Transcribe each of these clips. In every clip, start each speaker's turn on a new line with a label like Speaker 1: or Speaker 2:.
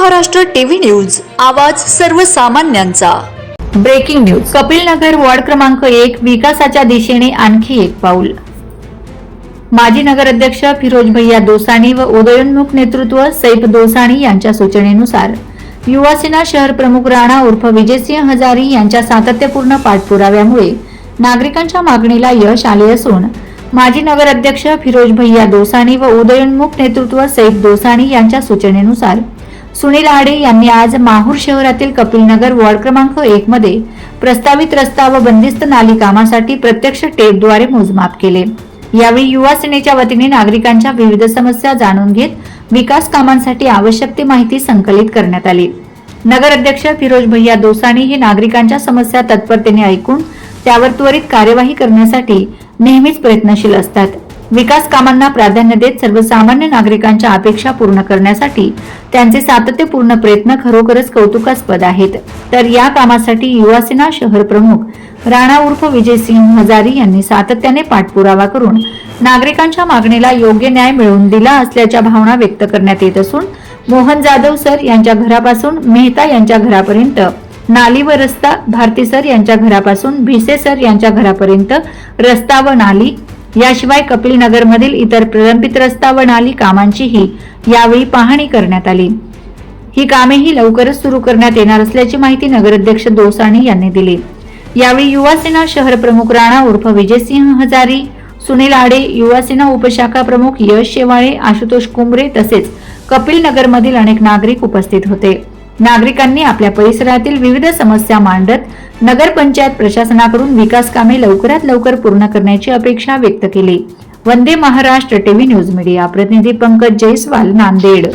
Speaker 1: Maharashtra TV news, आवाज सर्वसामान्यांचा।
Speaker 2: Breaking news. Kapilnagar ward क्रमांक 1 विकासाच्या दिशेने आणखी एक पाऊल। माजी नगराध्यक्ष फिरोज भैया दोसानी व उदयोन्मुख नेतृत्व सैफ दोसानी यांच्या सूचनेनुसार युवासेना शहर प्रमुख राणा उर्फ विजयसिंह हजारी यांच्या सातत्यपूर्ण पाठपुराव्यामुळे नागरिकांच्या मागणीला यश आले असून माजी नगराध्यक्ष फिरोज भैया दोसानी व उदयोन्मुख नेतृत्व सैफ दोसानी यांच्या सूचनेनुसार सुनील आडे यांनी आज माहूर शहरातील कपिलनगर वॉर्ड क्रमांक 1 मध्ये प्रस्तावित रस्ता व बंदिस्त नाली कामासाठी प्रत्यक्ष टेपद्वारे मोजमाप केले। यावेळी युवा सेनेच्या वतीने नागरिकांच्या विविध समस्या जाणून घेत विकास कामांसाठी आवश्यक ती माहिती संकलित करण्यात आली। नगराध्यक्ष फिरोज भैया दोसानी हे नागरिकांच्या समस्या तत्परतेने ऐकून त्यावर त्वरित कार्यवाही करण्यासाठी नेहमीच प्रयत्नशील असतात। विकास कामांना प्राधान्य देत सर्वसामान्य नागरिकांच्या अपेक्षा पूर्ण करण्यासाठी त्यांचे सातत्यपूर्ण प्रयत्न खरोखरच कौतुकास्पद आहेत। तर या कामासाठी युवासेना शहर प्रमुख राणा उर्फ विजयसिंह हजारी यांनी सातत्याने पाठपुरावा करून नागरिकांच्या मागणीला योग्य न्याय मिळवून दिला असल्याच्या भावना व्यक्त करण्यात येत असून मोहन जाधव सर यांच्या घरापासून मेहता यांच्या घरापर्यंत नाली व रस्ता, भारती सर यांच्या घरापासून भिसे सर यांच्या घरापर्यंत रस्ता व नाली, याशिवाय कपिलनगर मधील इतर प्रलंबित रस्ता व नाली कामांचीही यावेळी पाहणी करण्यात आली। ही कामेही लवकरच सुरू करण्यात येणार असल्याची माहिती नगराध्यक्ष दोसानी यांनी दिली। यावेळी युवासेना शहर प्रमुख राणा उर्फ विजयसिंह हजारी, सुनील आडे, युवासेना उपशाखा प्रमुख यश शेवाळे, आशुतोष कुंबरे तसेच कपिलनगर मधील अनेक नागरिक उपस्थित होते। नागरिकांनी आपल्या परिसरातील विविध समस्या मांडत नगरपंचायत प्रशासनाकडून विकास कामे लवकरात लवकर पूर्ण करण्याची अपेक्षा व्यक्त केली। Vande Maharashtra TV news media प्रतिनिधी पंकज जयस्वाल, नांदेड।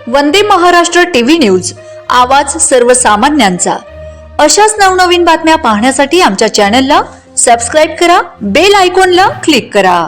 Speaker 1: वंदे महाराष्ट्र टीव्ही न्यूज, आवाज सर्वसामान्यांचा। अशाच नवनवीन बातम्या पाहण्यासाठी आमच्या चॅनलला सबस्क्राइब करा, बेल आयकॉनला क्लिक करा।